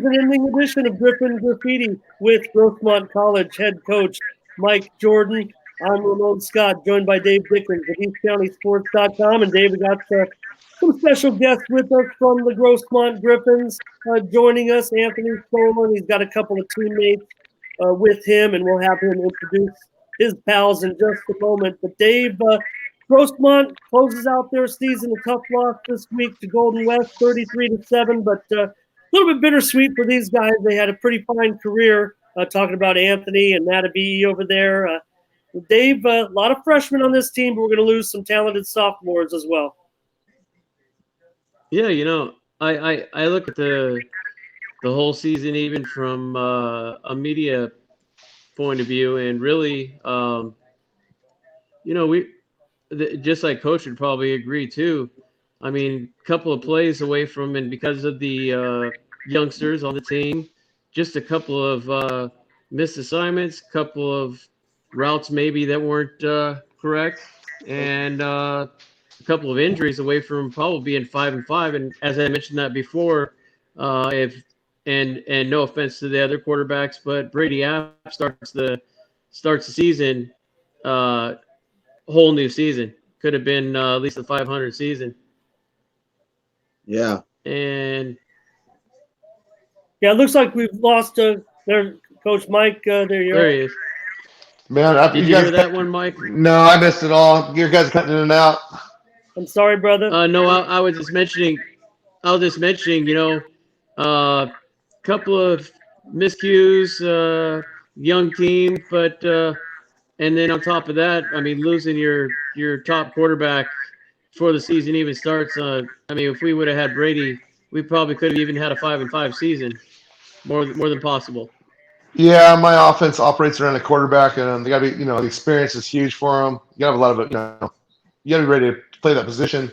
season-ending edition of Griffin Graffiti with Grossmont College head coach Mike Jordan. I'm Ramon Scott, joined by Dave Dickens of EastCountySports.com. And Dave, we got some special guests with us from the Grossmont Griffins joining us. Anthony Sola, he's got a couple of teammates with him, and we'll have him introduce his pals in just a moment. But Dave, Grossmont closes out their season, a tough loss this week to Golden West, 33-7, but a little bit bittersweet for these guys. They had a pretty fine career, talking about Anthony and Matt Avi'i over there. Dave, a lot of freshmen on this team, but we're going to lose some talented sophomores as well. Yeah, I look at the whole season even from a media point of view, and really, just like Coach would probably agree too. I mean, a couple of plays away from, and because of the youngsters on the team, just a couple of missed assignments, a couple of routes maybe that weren't correct, and a couple of injuries away from probably being 5-5. And as I mentioned that before, and no offense to the other quarterbacks, but Brady App starts the season, whole new season. Could have been at least a 500 season. Yeah. And yeah, it looks like we've lost there, Coach Mike. There you there are. he is. Man, Did you hear that one, Mike? No, I missed it all. You guys cutting in and out. I'm sorry, brother. No, I was just mentioning. Couple of miscues, young team, but and then on top of that, I mean, losing your top quarterback before the season even starts. I mean, if we would have had Brady, we probably could have even had a 5-5 season, more than possible. Yeah, my offense operates around the quarterback, and they got to be, the experience is huge for them. You got to have a lot of it, you got to be ready to play that position.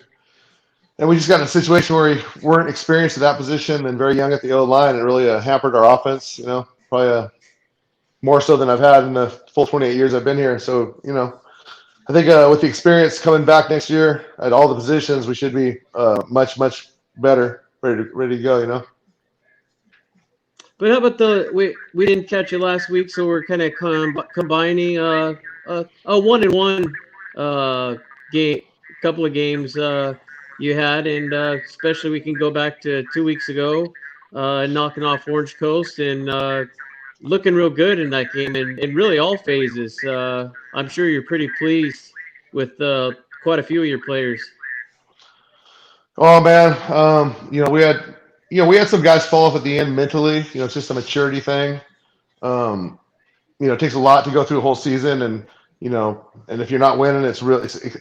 And we just got in a situation where we weren't experienced at that position and very young at the O-line. It really hampered our offense, probably more so than I've had in the full 28 years I've been here. So, I think with the experience coming back next year at all the positions, we should be much, much better, ready to go, But how about we didn't catch it last week, so we're kind of combining a 1-1 game, couple of games you had, and especially we can go back to 2 weeks ago, knocking off Orange Coast and looking real good in that game, in really all phases. I'm sure you're pretty pleased with quite a few of your players. Oh man, we had some guys fall off at the end mentally. It's just a maturity thing. It takes a lot to go through a whole season, and if you're not winning, it's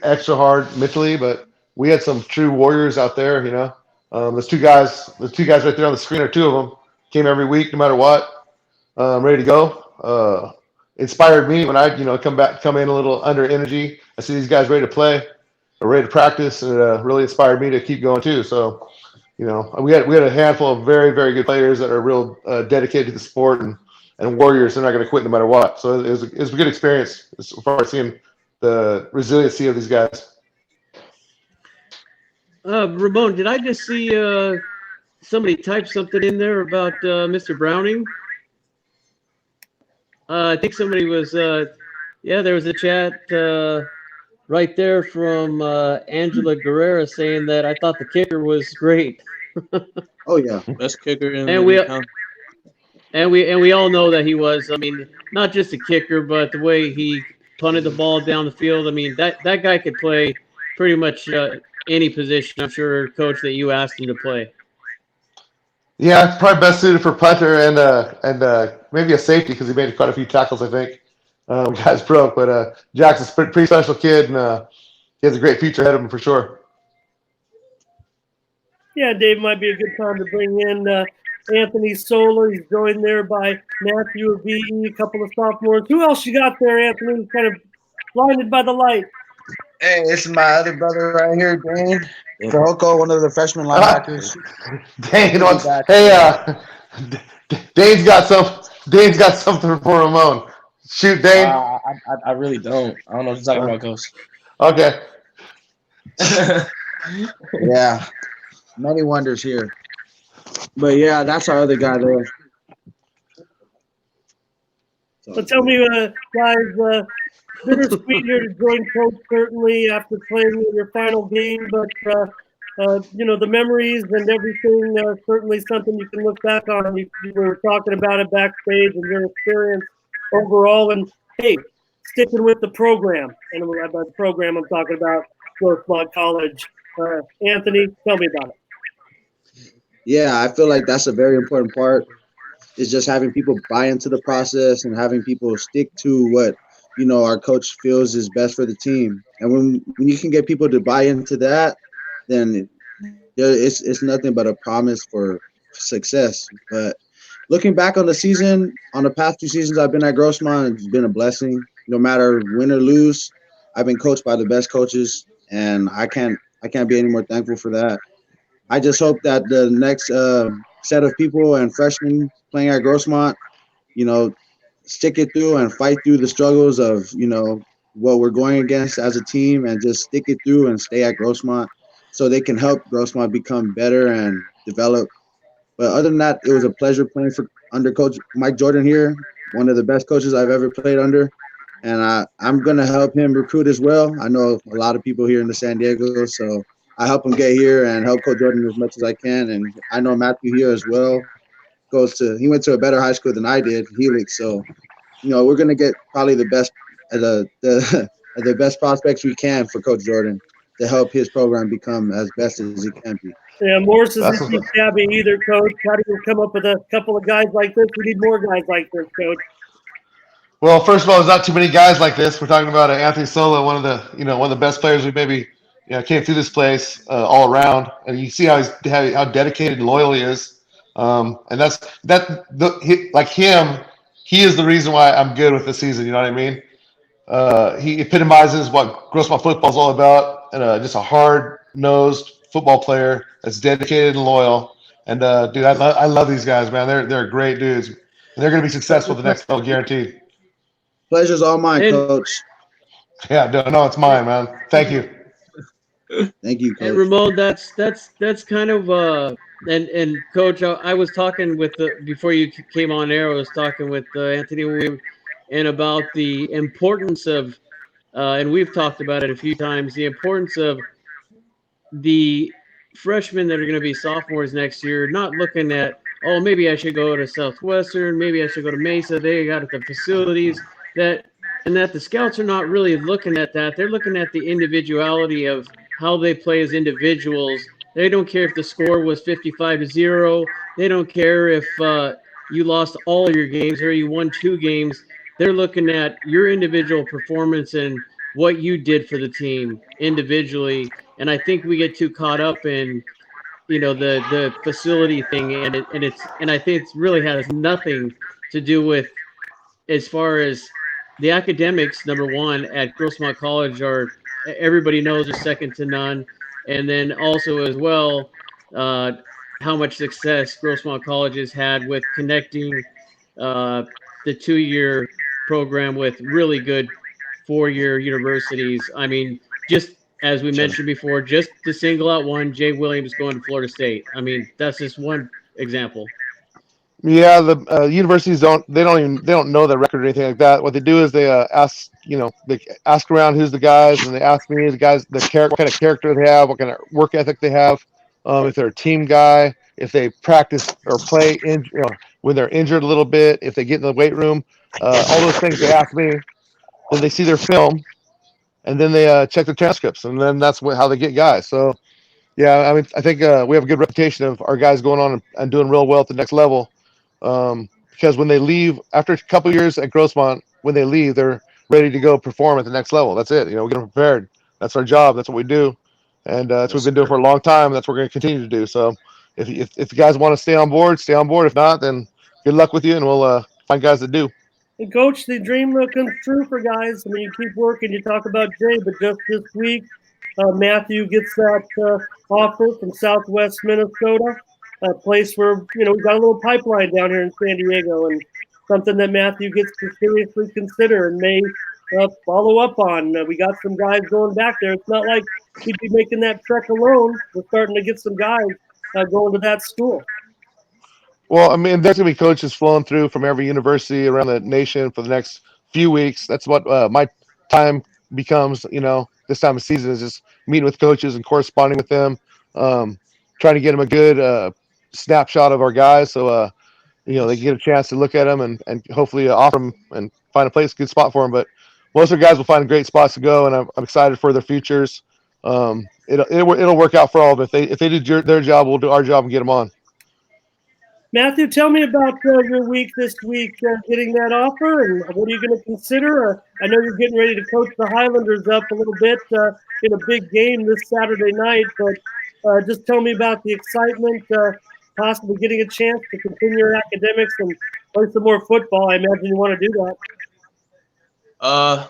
extra hard mentally. But we had some true warriors out there. Those two guys right there on the screen are two of them. Came every week, no matter what, ready to go. Inspired me when I come in a little under energy. I see these guys ready to play, ready to practice, and it really inspired me to keep going too. So. We had a handful of very, very good players that are real dedicated to the sport and warriors. They're not going to quit no matter what. So it was a good experience as far as seeing the resiliency of these guys. Ramon, did I just see somebody type something in there about Mr. Browning? I think somebody was, there was a chat right there from Angela Guerrera saying that I thought the kicker was great. Oh yeah, best kicker in and we all know that he was. I mean, not just a kicker, but the way he punted the ball down the field. I mean, that guy could play pretty much any position. I'm sure, Coach, that you asked him to play. Yeah, it's probably best suited for punter and maybe a safety because he made quite a few tackles, I think. Guys broke, but Jackson's a pretty special kid, and he has a great future ahead of him for sure. Yeah, Dave, might be a good time to bring in Anthony Sola. He's joined there by Matthew Avi'i, a couple of sophomores. Who else you got there, Anthony? Kind of blinded by the light. Hey, it's my other brother right here, Dayne Fehoko, one of the freshman linebackers. Dayne, Dayne's got something for Ramon. Shoot, Dayne. I really don't. I don't know what you're talking about, Coach. Okay. Yeah. Many wonders here. But yeah, that's our other guy there. So tell me, guys, bittersweet here to join coach certainly after playing in your final game, but the memories and everything certainly something you can look back on. You were talking about it backstage and your experience overall, and hey, sticking with the program. And by the program, I'm talking about Grossmont College. Anthony, tell me about it. Yeah, I feel like that's a very important part. Is just having people buy into the process and having people stick to what our coach feels is best for the team. And when you can get people to buy into that, then it's nothing but a promise for success. But looking back on the season, on the past 2 seasons I've been at Grossmont, it's been a blessing. No matter win or lose, I've been coached by the best coaches, and I can't be any more thankful for that. I just hope that the next set of people and freshmen playing at Grossmont, you know, stick it through and fight through the struggles of, what we're going against as a team, and just stick it through and stay at Grossmont so they can help Grossmont become better and develop. But other than that, it was a pleasure playing for under Coach Mike Jordan here, one of the best coaches I've ever played under. And I'm going to help him recruit as well. I know a lot of people here in the San Diego, so I help him get here and help Coach Jordan as much as I can. And I know Matthew here as well. He went to a better high school than I did, Helix. So, we're going to get probably the best the best prospects we can for Coach Jordan to help his program become as best as it can be. Yeah, Morse isn't That's too shabby either, Coach. How do you come up with a couple of guys like this? We need more guys like this, Coach. Well, first of all, there's not too many guys like this. We're talking about Anthony Sola, one of the best players we maybe came through this place all around, and you see how dedicated and loyal he is. And like him, he is the reason why I'm good with this season. You know what I mean? He epitomizes what Grossmont football is all about, and just a hard-nosed football player that's dedicated and loyal. And dude, I love these guys, man. They're great dudes, and they're going to be successful at the next level, guaranteed. Pleasure's all mine, And Coach. Yeah, no, it's mine, man. Thank you. Thank you, And Coach. Ramon, that's kind of and Coach, I was talking with before you came on air. I was talking with Anthony and about the importance of, and we've talked about it a few times, the importance of the freshmen that are going to be sophomores next year, not looking at, oh, maybe I should go to Southwestern, maybe I should go to Mesa. They got the facilities that the scouts are not really looking at that. They're looking at the individuality of how they play as individuals. They don't care if the score was 55-0. They don't care if you lost all your games or you won 2 games. They're looking at your individual performance and what you did for the team individually. And I think we get too caught up in the facility thing, and I think it really has nothing to do with, as far as the academics. Number one, at Grossmont College, are everybody knows are second to none, and then also as well how much success Grossmont College has had with connecting the 2-year program with really good 4-year universities. I mean, just as we mentioned before, just to single out one, Jay Williams going to Florida State. I mean, that's just one example. Yeah, the universities they don't know the record or anything like that. What they do is they they ask around who's the guys, and they ask me what kind of character they have, what kind of work ethic they have, if they're a team guy, if they practice or play when they're injured a little bit, if they get in the weight room, all those things they ask me. Then they see their film, and then they check their transcripts, and then that's how they get guys. So yeah, I mean, I think we have a good reputation of our guys going on and doing real well at the next level. Because when they leave after a couple of years at Grossmont, when they leave, they're ready to go perform at the next level. That's it. We get them prepared. That's our job. That's what we do, and that's what we've been doing for a long time. And that's what we're going to continue to do. So, if the guys want to stay on board, stay on board. If not, then good luck with you, and we'll find guys that do. And Coach, the dream comes true for guys. I mean, you keep working. You talk about Jay, but just this week, Matthew gets that offer from Southwest Minnesota, a place where we got a little pipeline down here in San Diego, and something that Matthew gets to seriously consider and may follow up on. We got some guys going back there. It's not like he'd be making that trek alone. We're starting to get some guys going to that school. Well, I mean, there's gonna be coaches flowing through from every university around the nation for the next few weeks. That's what my time becomes. This time of season is just meeting with coaches and corresponding with them, um, trying to get them a good snapshot of our guys, so they can get a chance to look at them and hopefully offer them and find a good spot for them. But most of our guys will find great spots to go, and I'm excited for their futures. It'll work out for all of them. If they do their job, we'll do our job and get them on. Matthew, tell me about your week this week, getting that offer, and what are you going to consider? I know you're getting ready to coach the Highlanders up a little bit in a big game this Saturday night, but just tell me about the excitement, possibly getting a chance to continue your academics and play some more football. I imagine you want to do that.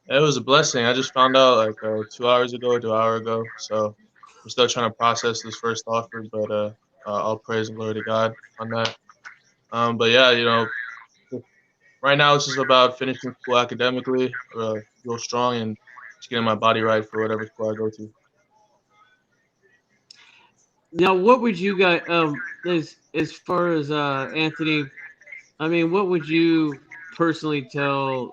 It was a blessing. I just found out like 2 hours ago, 2 hours ago. So I'm still trying to process this first offer, but all praise and glory to God on that. But yeah, right now it's just about finishing school academically, real strong, and just getting my body right for whatever school I go to. Now, what would you guys, as far as Anthony? I mean, what would you personally tell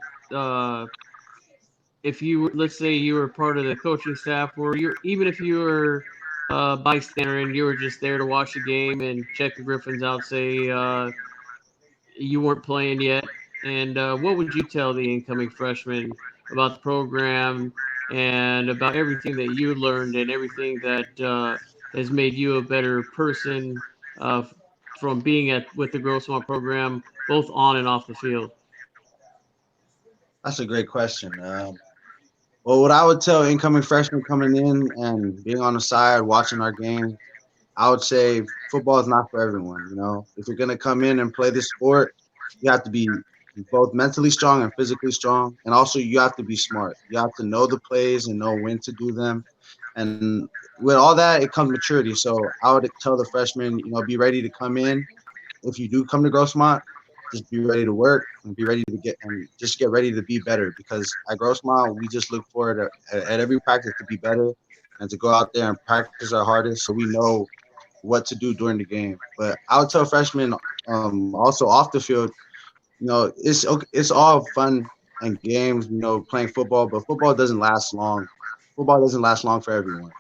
if you, let's say, you were part of the coaching staff, or even if you were a bystander and you were just there to watch the game and check the Griffins out, say you weren't playing yet, and what would you tell the incoming freshmen about the program and about everything that you learned and everything that has made you a better person from being with the Grossmont program, both on and off the field? That's a great question. Well, what I would tell incoming freshmen coming in and being on the side, watching our game, I would say football is not for everyone. If you're going to come in and play this sport, you have to be both mentally strong and physically strong. And also you have to be smart. You have to know the plays and know when to do them. And with all that, it comes maturity. So I would tell the freshmen, be ready to come in. If you do come to Grossmont, just be ready to work and be ready to get ready to be better, because at Grossmont, we just look forward at every practice to be better and to go out there and practice our hardest so we know what to do during the game. But I would tell freshmen also off the field, it's all fun and games, playing football, but football doesn't last long. Football doesn't last long for everyone.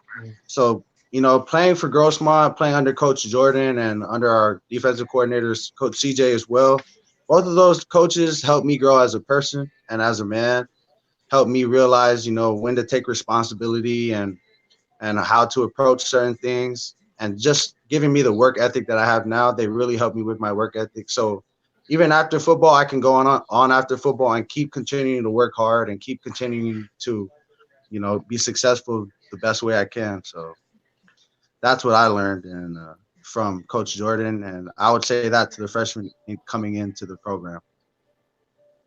So, playing for Grossmont, playing under Coach Jordan and under our defensive coordinators, Coach CJ as well, both of those coaches helped me grow as a person and as a man, helped me realize, when to take responsibility and how to approach certain things, and just giving me the work ethic that I have now. They really helped me with my work ethic. So even after football, I can go on after football and keep continuing to work hard and keep continuing to, be successful the best way I can. So that's what I learned from Coach Jordan, and I would say that to the freshmen coming into the program.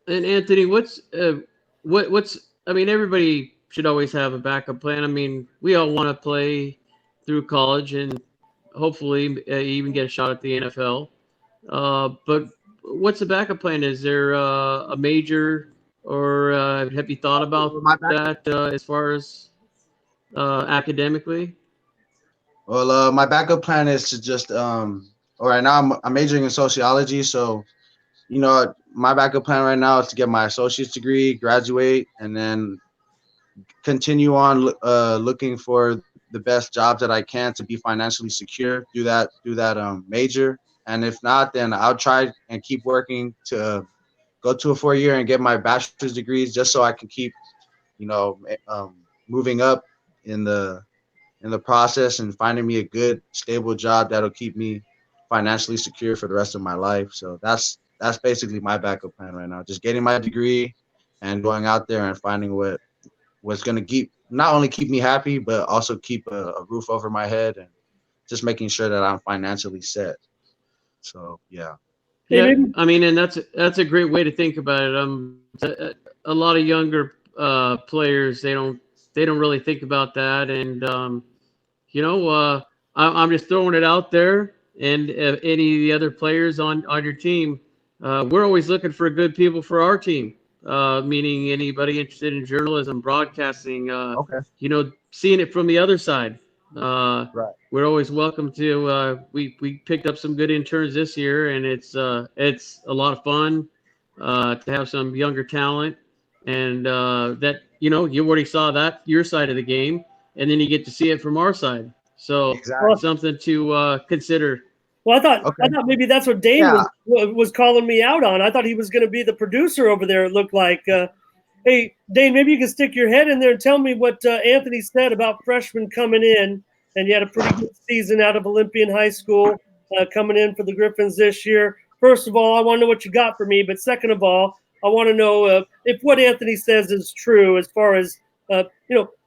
And Anthony, what's I mean, everybody should always have a backup plan. I mean, we all want to play through college and hopefully even get a shot at the NFL. But what's the backup plan? Is there a major, or have you thought about that as far as academically? Well, my backup plan is to just right now I'm majoring in sociology, so my backup plan right now is to get my associate's degree, graduate, and then continue on looking for the best jobs that I can to be financially secure. Do that major, and if not, then I'll try and keep working to go to a 4-year and get my bachelor's degrees, just so I can keep moving up in the process and finding me a good stable job that'll keep me financially secure for the rest of my life. So that's basically my backup plan right now. Just getting my degree and going out there and finding what's going to not only keep me happy, but also keep a roof over my head, and just making sure that I'm financially set. So, yeah. Yeah, I mean, and that's a great way to think about it. A lot of younger players, they don't really think about that, and I'm just throwing it out there. And any of the other players on your team, we're always looking for good people for our team. Meaning anybody interested in journalism, broadcasting, Okay. seeing it from the other side, We're always welcome to. We picked up some good interns this year, and it's a lot of fun to have some younger talent, and that you already saw that your side of the game, and then you get to see it from our side. So Exactly. something to consider. Well, I thought maybe that's what Dayne was calling me out on. I thought he was going to be the producer over there. It looked like. Hey, Dayne, maybe you can stick your head in there and tell me what Anthony said about freshmen coming in. And you had a pretty good season out of Olympian High School coming in for the Griffins this year. First of all, I want to know what you got for me. But second of all, I want to know if what Anthony says is true as far as,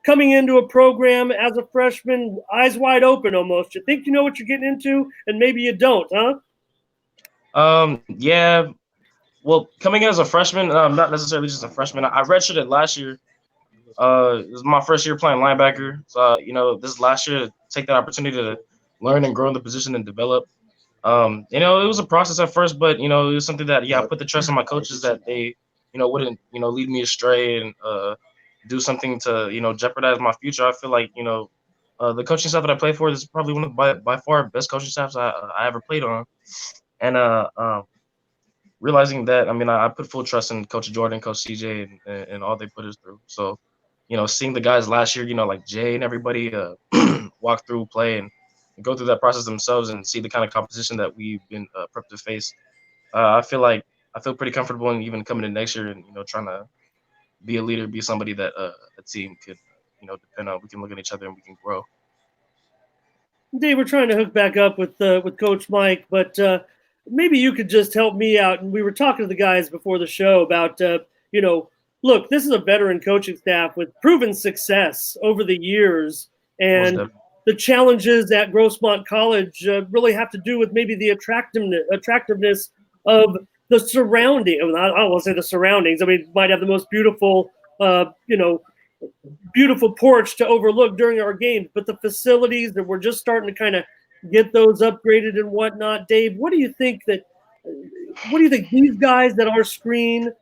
coming into a program as a freshman, eyes wide open almost. You think you know what you're getting into, and maybe you don't, huh? Yeah. Well, coming in as a freshman, not necessarily just a freshman. I redshirted last year. It was my first year playing linebacker. So, this last year to take that opportunity to learn and grow in the position and develop. It was a process at first, but, it was something that, I put the trust in my coaches that they, wouldn't, lead me astray and do something to, jeopardize my future. I feel like, the coaching staff that I play for is probably one of by far best coaching staffs I ever played on. And realizing that, I put full trust in Coach Jordan, Coach CJ, and all they put us through. So, seeing the guys last year, like Jay and everybody walk through, play, and go through that process themselves and see the kind of competition that we've been prepped to face, I feel pretty comfortable in even coming in next year and, trying to be a leader, be somebody that a team could, depend on. We can look at each other and we can grow. Dave, we're trying to hook back up with Coach Mike, but maybe you could just help me out. And we were talking to the guys before the show about, look, this is a veteran coaching staff with proven success over the years. And the challenges at Grossmont College really have to do with maybe the attractiveness of the surrounding. I don't want to say the surroundings. I mean, it might have the most beautiful, beautiful porch to overlook during our games, but the facilities that we're just starting to kind of get those upgraded and whatnot. Dave, what do you think these guys that our screen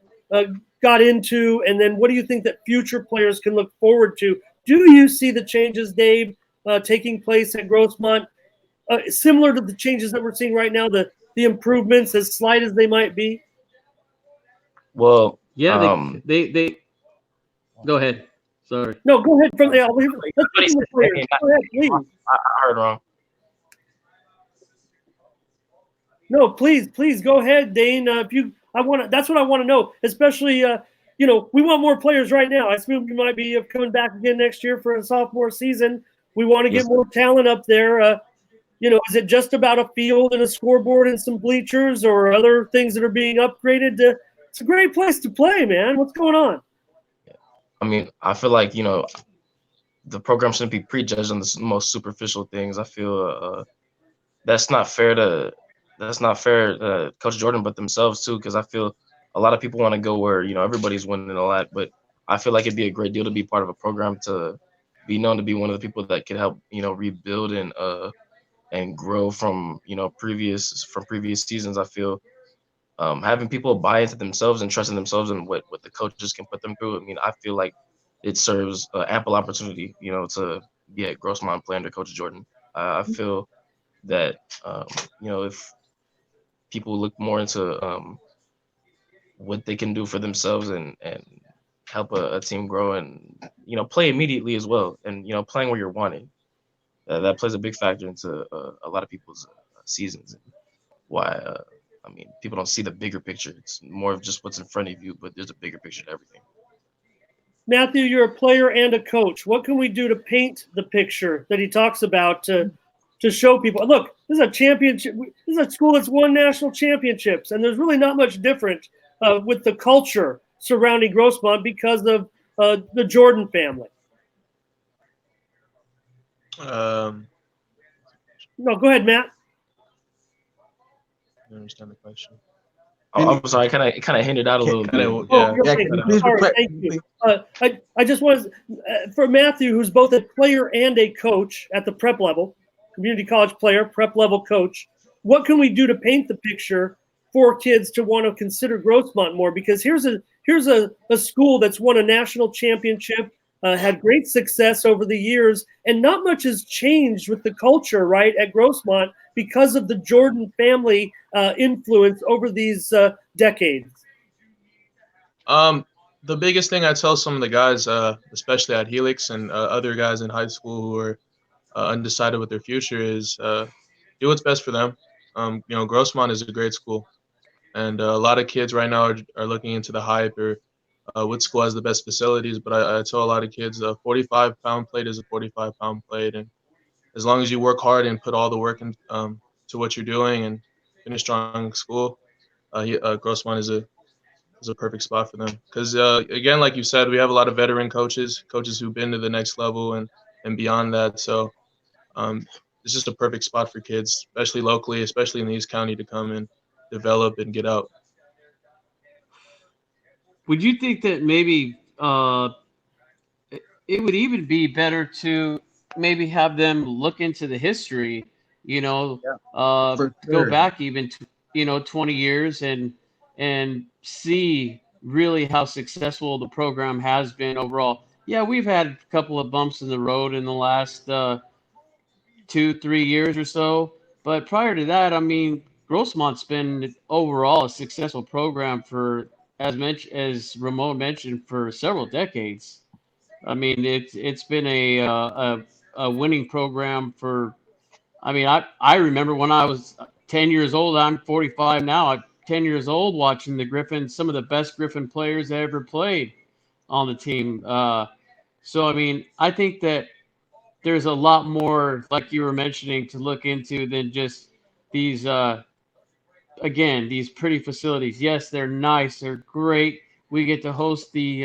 got into, and then what do you think that future players can look forward to? Do you see the changes, Dave, taking place at Grossmont, similar to the changes that we're seeing right now, the improvements, as slight as they might be? Well, yeah, they go ahead. Sorry. No, go ahead. Go ahead, please. I heard wrong. No, please go ahead, Dayne. That's what I want to know. Especially, we want more players right now. I assume we might be coming back again next year for a sophomore season. We want to get more talent up there. Is it just about a field and a scoreboard and some bleachers, or other things that are being upgraded? It's a great place to play, man. What's going on? I feel like, the program shouldn't be prejudged on the most superficial things. I feel that's not fair to Coach Jordan, but themselves too, because I feel a lot of people want to go where, everybody's winning a lot, but I feel like it'd be a great deal to be part of a program, to be known to be one of the people that could help, rebuild and grow from, previous seasons. I feel having people buy into themselves and trusting themselves and what the coaches can put them through. I feel like it serves ample opportunity, to be at Grossmont playing under Coach Jordan. I feel that, if people look more into what they can do for themselves and help a team grow and, play immediately as well. And, playing where you're wanted, that plays a big factor into a lot of people's seasons. And why, people don't see the bigger picture. It's more of just what's in front of you, but there's a bigger picture to everything. Matthew, you're a player and a coach. What can we do to paint the picture that he talks about to show people? Look, this is a championship. This is a school that's won national championships, and there's really not much different with the culture surrounding Grossmont because of the Jordan family. No, go ahead, Matt. I don't understand the question. I'm sorry, I kind of hinted out a little bit. Sorry, thank you. I just was for Matthew, who's both a player and a coach at the prep level, community college player, prep level coach. What can we do to paint the picture for kids to want to consider Grossmont more? Because here's a school that's won a national championship, had great success over the years, and not much has changed with the culture, right, at Grossmont because of the Jordan family influence over these decades. The biggest thing I tell some of the guys, especially at Helix and other guys in high school who are undecided with their future, is do what's best for them. Grossmont is a great school, and a lot of kids right now are looking into the hype or what school has the best facilities. But I tell a lot of kids, a 45-pound plate is a 45-pound plate, and as long as you work hard and put all the work in, to what you're doing and finish strong in school, Grossmont is a perfect spot for them. Because again, like you said, we have a lot of veteran coaches who've been to the next level and beyond that. So it's just a perfect spot for kids, especially locally, especially in the East County, to come and develop and get out. Would you think that maybe it would even be better to maybe have them look into the history, For go sure. back even, 20 years and see really how successful the program has been overall? Yeah, we've had a couple of bumps in the road in the last 2-3 years or so, but prior to that, I mean, Grossmont's been overall a successful program for, as Ramon mentioned, for several decades. I mean, it's been a winning program for. I mean, I remember when I was 10 years old. I'm 45 now. I'm 10 years old watching the Griffins, some of the best Griffin players that ever played on the team. So I mean, I think that there's a lot more, like you were mentioning, to look into than just these. Again, these pretty facilities. Yes, they're nice. They're great. We get to host the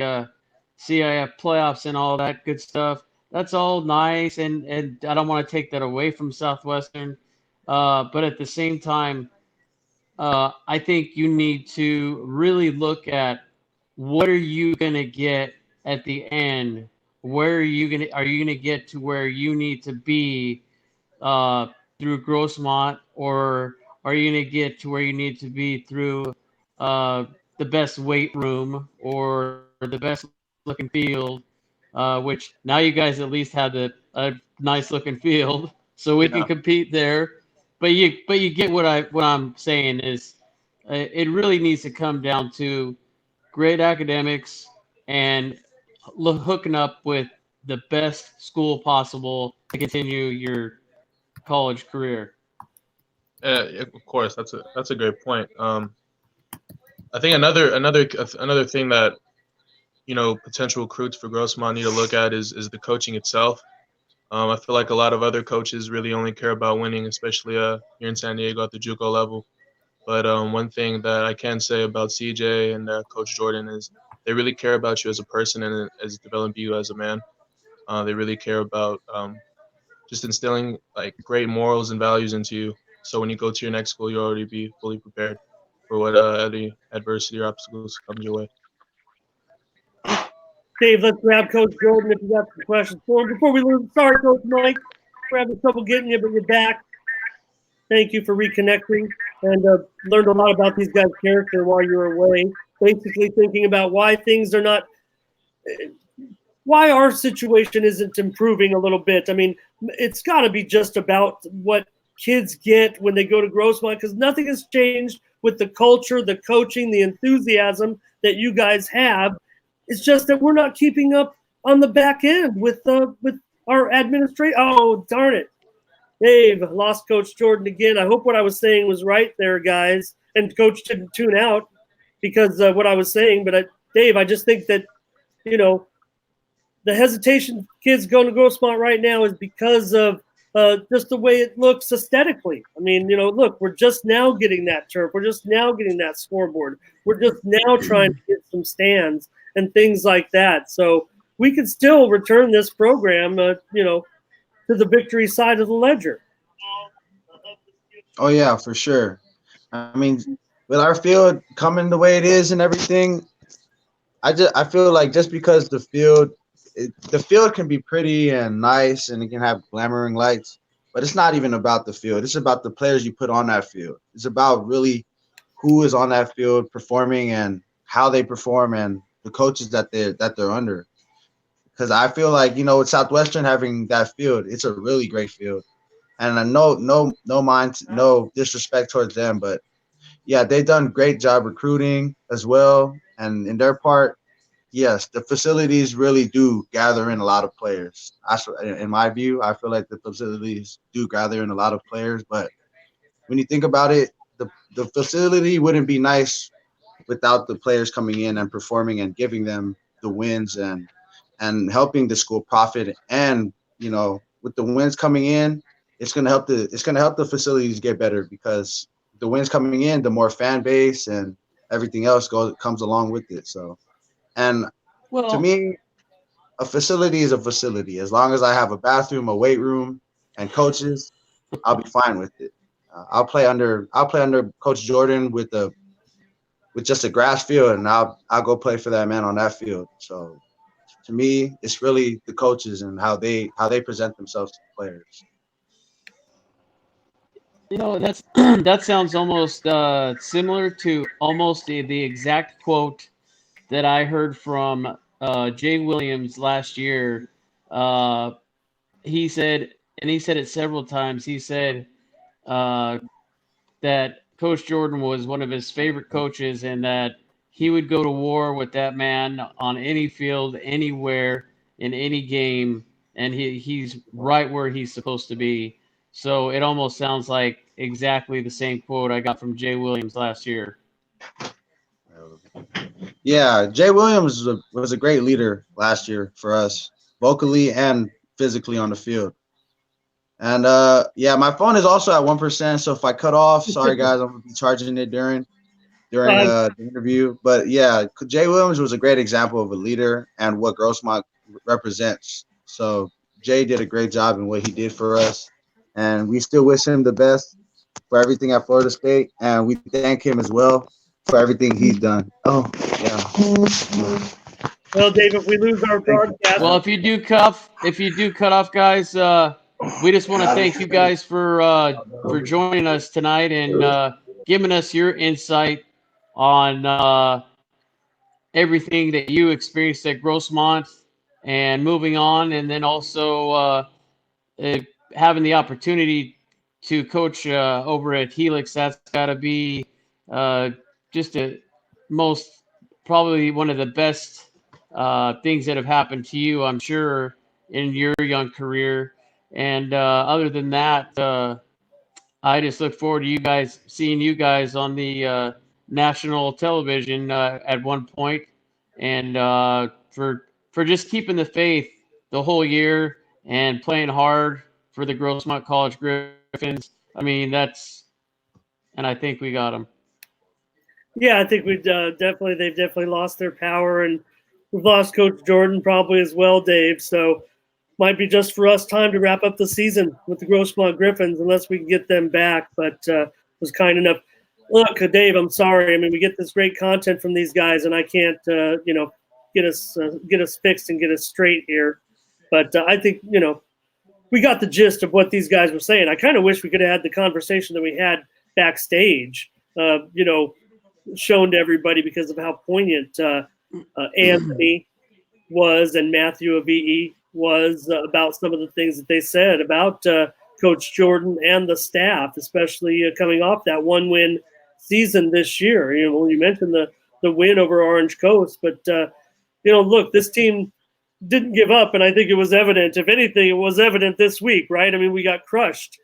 CIF playoffs and all that good stuff. That's all nice, and I don't want to take that away from Southwestern. But at the same time, I think you need to really look at what are you going to get at the end. Where are you going to get to where you need to be uh, through Grossmont, or are you going to get to where you need to be through the best weight room or the best looking field? Which now you guys at least have a nice looking field, so we can compete there. But you get what I'm saying is it really needs to come down to great academics and hooking up with the best school possible to continue your college career. Of course, that's a great point. I think another thing that potential recruits for Grossmont need to look at is the coaching itself. I feel like a lot of other coaches really only care about winning, especially here in San Diego at the JUCO level. But one thing that I can say about CJ and Coach Jordan is they really care about you as a person and as developing you as a man. They really care about just instilling like great morals and values into you. So when you go to your next school, you'll already be fully prepared for what any adversity or obstacles come your way. Dave, let's grab Coach Jordan if you got some questions for him. Before we lose, sorry, Coach Mike, we're having trouble getting you, but you're back. Thank you for reconnecting and learned a lot about these guys' character while you were away. Basically thinking about why things are not, why our situation isn't improving a little bit. I mean, it's got to be just about what kids get when they go to Grossmont, because nothing has changed with the culture, the coaching, the enthusiasm that you guys have. It's just that we're not keeping up on the back end with our administration. Oh, darn it. Dave, lost Coach Jordan again. I hope what I was saying was right there, guys. And Coach didn't tune out because of what I was saying. But, Dave, I just think that, the hesitation kids going to Grossmont right now is because of just the way it looks aesthetically. I mean, look, we're just now getting that turf. We're just now getting that scoreboard. We're just now trying to get some stands and things like that. So we could still return this program, to the victory side of the ledger. Oh yeah, for sure. I mean, with our field coming the way it is and everything, I feel like just because the field can be pretty and nice and it can have glamoring lights, but it's not even about the field. It's about the players you put on that field. It's about really who is on that field performing and how they perform and the coaches that they're under. because I feel like, you know, with Southwestern having that field, it's a really great field. And I no disrespect towards them, but yeah, they've done a great job recruiting as well. And in their part, yes, the facilities really do gather in a lot of players. In my view, I feel like the facilities do gather in a lot of players. But when you think about it, the facility wouldn't be nice without the players coming in and performing and giving them the wins and helping the school profit. And, you know, with the wins coming in, it's gonna help the facilities get better, because the wins coming in, the more fan base and everything else comes along with it. So, and to Well, me, a facility is a facility. As long as I have a bathroom, a weight room, and coaches, I'll be fine with it. I'll play under Coach Jordan with just a grass field, and I'll go play for that man on that field. So to me, it's really the coaches and how they present themselves to the players. you know, that's that sounds almost similar to almost the exact quote that I heard from Jay Williams last year. Uh, he said, and he said it several times. He said uh, that Coach Jordan was one of his favorite coaches, and that he would go to war with that man on any field, anywhere, in any game, and he's right where he's supposed to be. So it almost sounds like exactly the same quote I got from Jay Williams last year. Yeah, Jay Williams was a great leader last year for us, vocally and physically on the field. And yeah, my phone is also at 1%. So if I cut off, sorry guys, I'm gonna be charging it during the interview. But yeah, Jay Williams was a great example of a leader and what Grossmont represents. So Jay did a great job in what he did for us, and we still wish him the best for everything at Florida State, and we thank him as well for everything he's done. Oh yeah. Well, Dave, if we lose our broadcast, Well, if you do cut off, guys, we just want to thank you guys for joining us tonight and giving us your insight on everything that you experienced at Grossmont and moving on, and then also uh, having the opportunity to coach over at Helix. That's got to be just a most probably one of the best things that have happened to you, I'm sure, in your young career. And other than that, I just look forward to seeing you guys on the national television at one point, and for just keeping the faith the whole year and playing hard for the Grossmont College Griffins. I mean, and I think we got them. yeah, I think they've definitely lost their power, and we've lost Coach Jordan probably as well, Dave. So might be just for us time to wrap up the season with the Grossmont Griffins, unless we can get them back. But was kind enough. Look, Dave, I'm sorry. I mean, we get this great content from these guys, and I can't, get us fixed and get us straight here. But I think, we got the gist of what these guys were saying. I kind of wish we could have had the conversation that we had backstage, shown to everybody, because of how poignant Anthony was and Matthew Avi'i was about some of the things that they said about Coach Jordan and the staff, especially coming off that one-win season this year. You mentioned the win over Orange Coast, but look, this team didn't give up, and I think it was evident. If anything, it was evident this week, right? I mean, we got crushed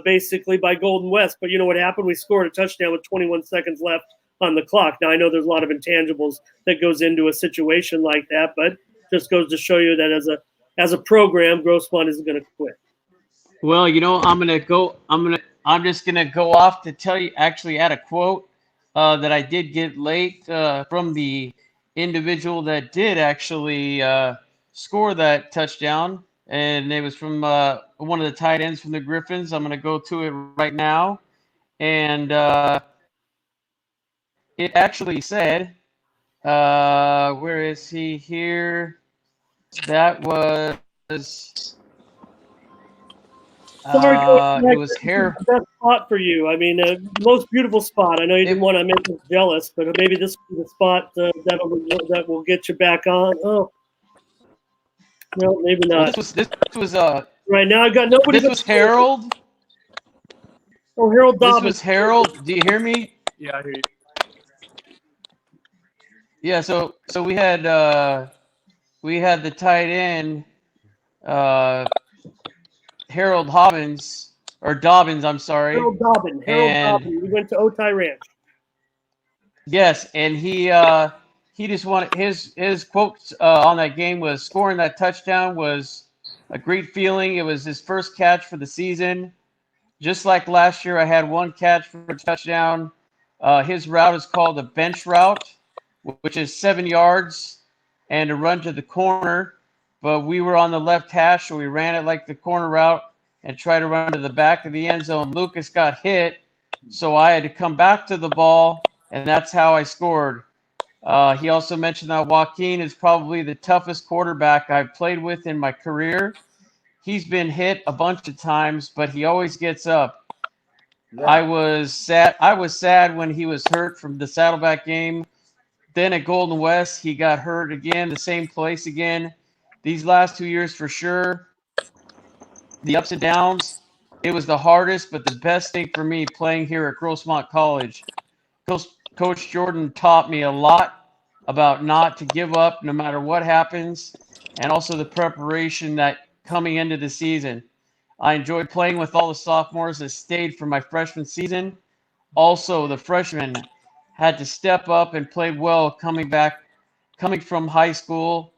basically by Golden West, but you know what happened? We scored a touchdown with 21 seconds left on the clock. Now, I know there's a lot of intangibles that goes into a situation like that, but just goes to show you that as a program, Grossmont isn't going to quit. Well, I'm just gonna go off to tell you. Actually, add a quote that I did get late from the individual that did actually score that touchdown, and it was from one of the tight ends from the Griffins. I'm gonna go to it right now, and it actually said, "Where is he here?" That was. Sorry, Coach Mike, It was this is hair. the best spot for you. I mean, most beautiful spot. I know you didn't want to make us jealous, but maybe this is the spot that will get you back on. Oh, No, maybe Well, not. this was Right now, I got nobody. this was Harold. Oh, Harold This Dobbins. was Harold. Do you hear me? Yeah, I hear you. Yeah. So we had the tight end Harold Dobbins, I'm sorry. Harold Dobbin. And We went to Otay Ranch. yes, and he just wanted his quotes on that game was scoring that touchdown was a great feeling. It was his first catch for the season. Just like last year, I had one catch for a touchdown. His route is called a bench route, which is 7 yards and a run to the corner. But we were on the left hash, so we ran it like the corner route and tried to run to the back of the end zone. Lucas got hit, so I had to come back to the ball, and that's how I scored. He also mentioned that Joaquin is probably the toughest quarterback I've played with in my career. He's been hit a bunch of times, but he always gets up. Yeah. I was sad when he was hurt from the Saddleback game. Then at Golden West, he got hurt again, the same place again. These last 2 years for sure, the ups and downs, it was the hardest, but the best thing for me playing here at Grossmont College. Coach Jordan taught me a lot about not to give up no matter what happens, and also the preparation that coming into the season. I enjoyed playing with all the sophomores that stayed for my freshman season. Also, the freshmen had to step up and played well coming from high school.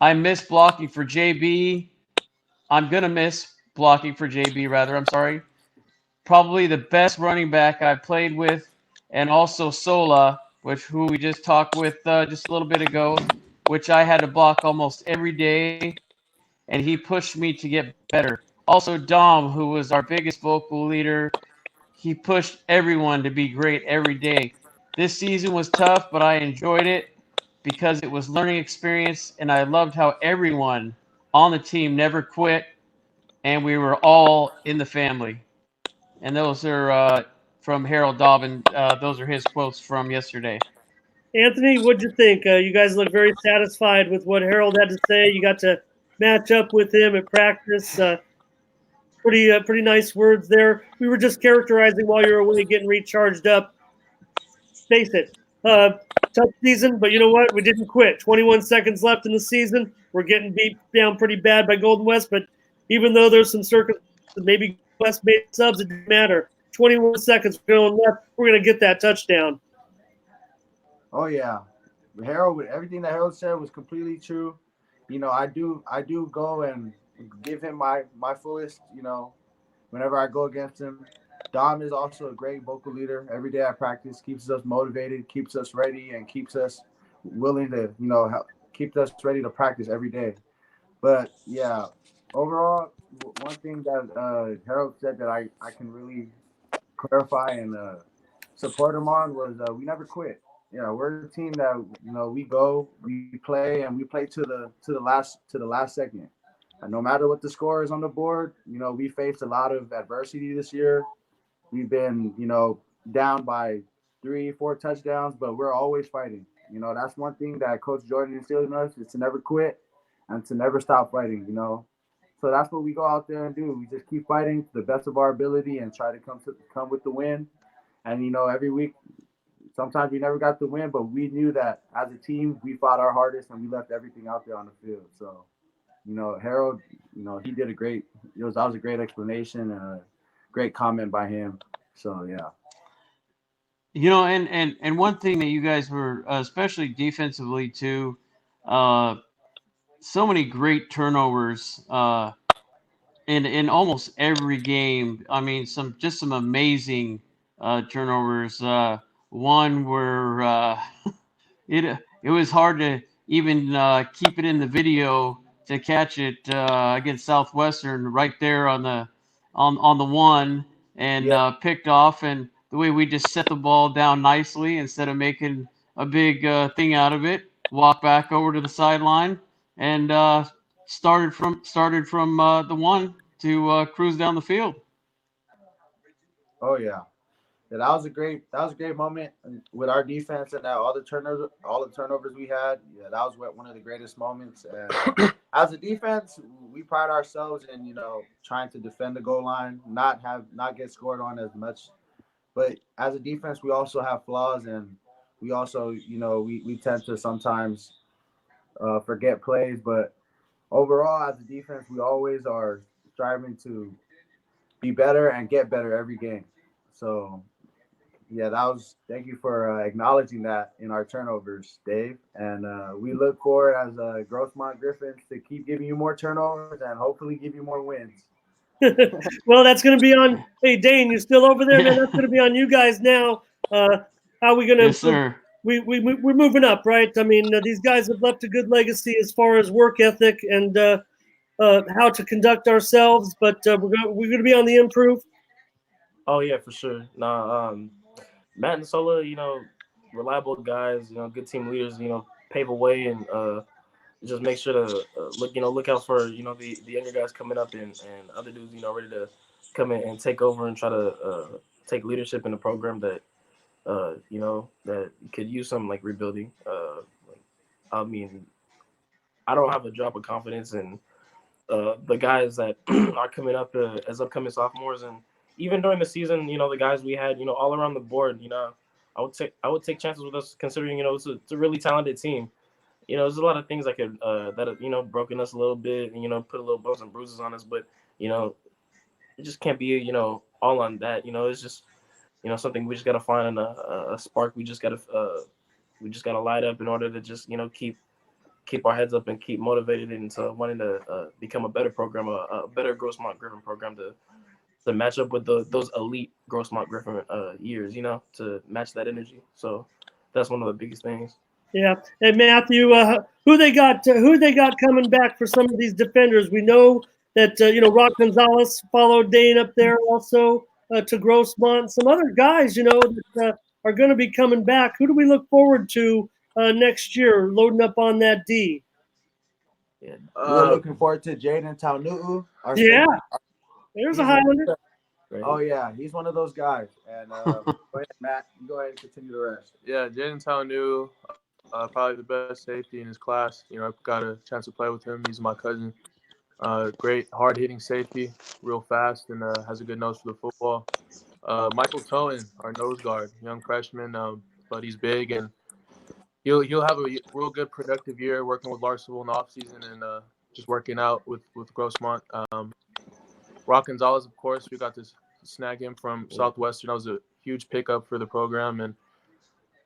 I miss blocking for JB. I'm going to miss blocking for JB, rather. I'm sorry. Probably the best running back I've played with, and also Sola, who we just talked with just a little bit ago, which I had to block almost every day, and he pushed me to get better. Also, Dom, who was our biggest vocal leader, he pushed everyone to be great every day. This season was tough, but I enjoyed it because it was learning experience, and I loved how everyone on the team never quit, and we were all in the family. And those are from Harold Dobbin. Those are his quotes from yesterday. Anthony, what'd you think? You guys look very satisfied with what Harold had to say. You got to match up with him at practice. Pretty nice words there. We were just characterizing while you were away, getting recharged up. Face it, tough season, but you know what? We didn't quit. 21 seconds left in the season. We're getting beat down pretty bad by Golden West, but even though there's some circumstances, maybe West made subs, it didn't matter. 21 seconds going left. We're going to get that touchdown. Oh yeah, Harold. Everything that Harold said was completely true. You know, I do go and give him my fullest. You know, whenever I go against him. Dom is also a great vocal leader. Every day I practice, keeps us motivated, keeps us ready, and keeps us willing to, keeps us ready to practice every day. But yeah, overall, one thing that Harold said that I can really clarify and support him on was we never quit. Yeah, we're a team that we go, we play, and we play to the last second. And no matter what the score is on the board, we faced a lot of adversity this year. We've been, down by 3-4 touchdowns, but we're always fighting. That's one thing that Coach Jordan instilled in us, is to never quit and to never stop fighting, So that's what we go out there and do. We just keep fighting to the best of our ability and try to come with the win. And, every week, sometimes we never got the win, but we knew that as a team, we fought our hardest and we left everything out there on the field. So, Harold, he did that was a great explanation and a great comment by him. So, yeah. And one thing that you guys were, especially defensively too, so many great turnovers in almost every game. I mean, some amazing turnovers. One where it was hard to even keep it in the video to catch it against Southwestern right there on the one and picked off, and the way we just set the ball down nicely instead of making a big thing out of it, walk back over to the sideline and started from the one to cruise down the field. Oh yeah, Yeah, that was a great moment with our defense and all the turnovers we had. Yeah, that was one of the greatest moments. And as a defense, we pride ourselves in trying to defend the goal line, not get scored on as much. But as a defense, we also have flaws, and we also we tend to sometimes forget plays. But overall, as a defense, we always are striving to be better and get better every game. So yeah, thank you for acknowledging that in our turnovers, Dave. And we look forward as Grossmont Griffins to keep giving you more turnovers and hopefully give you more wins. Well, that's going to be on. Hey, Dayne, you still over there, man? That's going to be on you guys now. How are we going to? Yes, sir. We're moving up, right? I mean, these guys have left a good legacy as far as work ethic and how to conduct ourselves. But we're going to be on the improve. Oh yeah, for sure. Nah, Matt and Sola, reliable guys, good team leaders, pave a way and just make sure to look out for the younger guys coming up and other dudes ready to come in and take over and try to take leadership in the program that that could use some like rebuilding. I mean, I don't have a drop of confidence in the guys that are coming up as upcoming sophomores, and even during the season, the guys we had, all around the board, I would take chances with us considering it's a really talented team. There's a lot of things that could that have broken us a little bit and put a little bumps and bruises on us, but it just can't be all on that. It's just something we just gotta find a spark. We just gotta light up in order to just keep our heads up and keep motivated into wanting to become a better program, a better Grossmont Griffin program to match up with those elite Grossmont Griffin years, to match that energy. So that's one of the biggest things. Yeah, and Matthew, who they got coming back for some of these defenders? We know that Rock Gonzalez followed Dayne up there also to Grossmont. Some other guys, that are going to be coming back. Who do we look forward to next year, loading up on that D? Yeah, we're looking forward to Jaden Taunu'u. Yeah, there's a Highlander. Oh yeah, he's one of those guys. And go ahead, Matt. You go ahead and continue the rest. Yeah, Jaden Taunu'u, probably the best safety in his class. I got a chance to play with him. He's my cousin. Great hard-hitting safety, real fast, and has a good nose for the football. Michael Tohen, our nose guard, young freshman, but he's big, and he'll have a real good productive year working with Larsonville in the offseason and just working out with Grossmont. Rock Gonzalez, of course, we got to snag him from Southwestern. That was a huge pickup for the program. And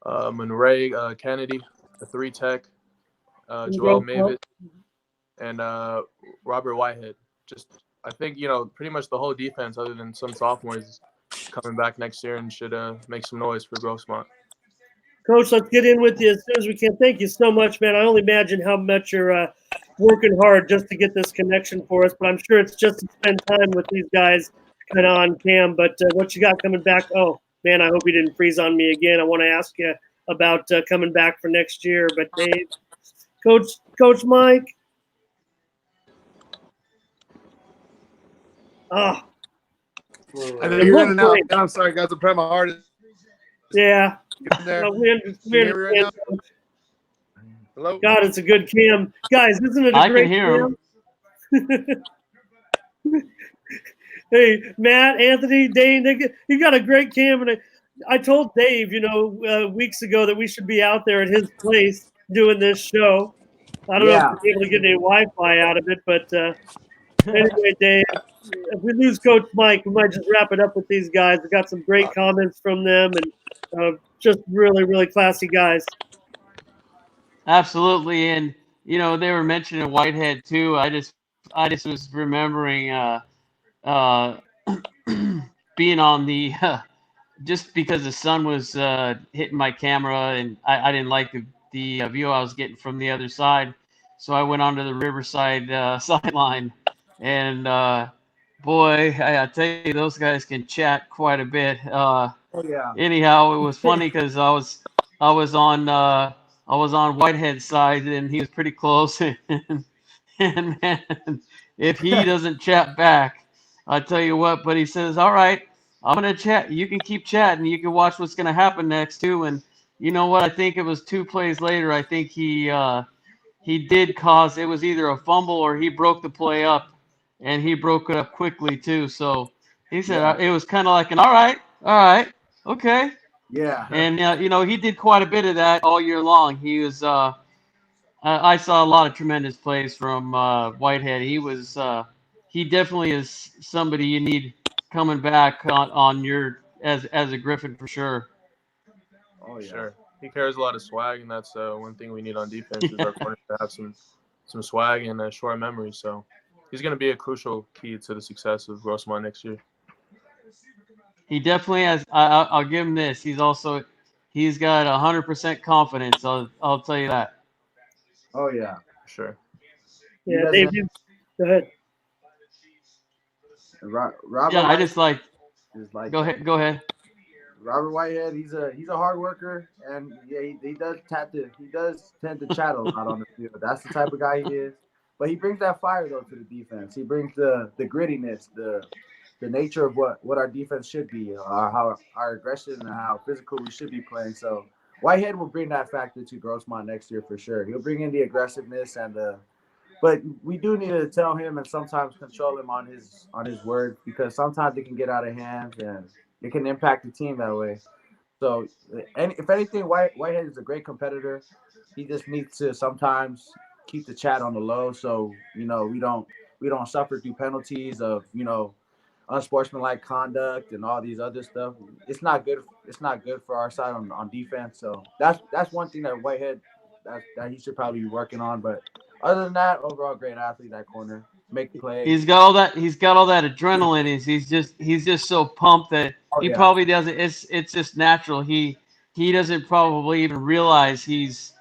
Monray Kennedy, the 3-tech, Joel Mavis, and Robert Whitehead. Just, I think, pretty much the whole defense, other than some sophomores, coming back next year and should make some noise for Grossmont. Coach, let's get in with you as soon as we can. Thank you so much, man. I only imagine how much you're working hard just to get this connection for us, but I'm sure it's just to spend time with these guys kind of on cam. But what you got coming back? Oh, man, I hope you didn't freeze on me again. I want to ask you about coming back for next year. But Dave, Coach Mike. Oh. I think you're in and out. I'm sorry, guys. I'm trying my hardest. Yeah. There. We understand. Right now? Hello? God, it's a good cam. Guys, isn't it a great cam? Hey, Matt, Anthony, Dayne, you got a great cam. And I told Dave, weeks ago that we should be out there at his place doing this show. I don't know if we'll be able to get any Wi-Fi out of it, but anyway, Dave, if we lose Coach Mike, we might just wrap it up with these guys. We got some great comments from them and just really, really classy guys. Absolutely, and they were mentioning Whitehead too. I just was remembering being on the just because the sun was hitting my camera and I didn't like the view I was getting from the other side, so I went onto the Riverside sideline, and boy, I tell you, those guys can chat quite a bit. Anyhow, it was funny because I was on Whitehead's side, and he was pretty close. And man, if he doesn't chat back, I tell you what. But he says, "All right, I'm gonna chat. You can keep chatting. You can watch what's gonna happen next too. And you know what? I think it was 2 plays later. I think he did cause it was either a fumble or he broke the play up, and he broke it up quickly too. So he said Yeah. it was kind of like an all right, okay. Yeah. And he did quite a bit of that all year long. He was I saw a lot of tremendous plays from Whitehead. He definitely is somebody you need coming back on your as a Griffin for sure. Oh yeah. Sure. He carries a lot of swag, and that's one thing we need on defense is our corners to have some swag and a short memory. So he's going to be a crucial key to the success of Grossmont next year. He definitely has. I'll give him this. He's got 100% confidence. I'll tell you that. Oh yeah. Sure. He Yeah, Dave, doesn't. go ahead. Robert Yeah, I White just like. is like Go that. ahead. Go ahead. Robert Whitehead, he's a hard worker, and yeah, he does tend to chat a lot on the field. That's the type of guy he is. But he brings that fire though to the defense. He brings the grittiness, the nature of what our defense should be, how our aggression and how physical we should be playing. So Whitehead will bring that factor to Grossmont next year for sure. He'll bring in the aggressiveness and but we do need to tell him and sometimes control him on his word because sometimes it can get out of hand and it can impact the team that way. So, and if anything, Whitehead is a great competitor. He just needs to sometimes keep the chat on the low, so we don't suffer through penalties of unsportsmanlike conduct and all these other stuff. It's not good. It's not good for our side on defense. So that's one thing that Whitehead that he should probably be working on. But other than that, overall great athlete that corner, make plays. He's got all that. He's got all that adrenaline. He's just so pumped that Oh he yeah, probably doesn't. It's just natural. He doesn't probably even realize he's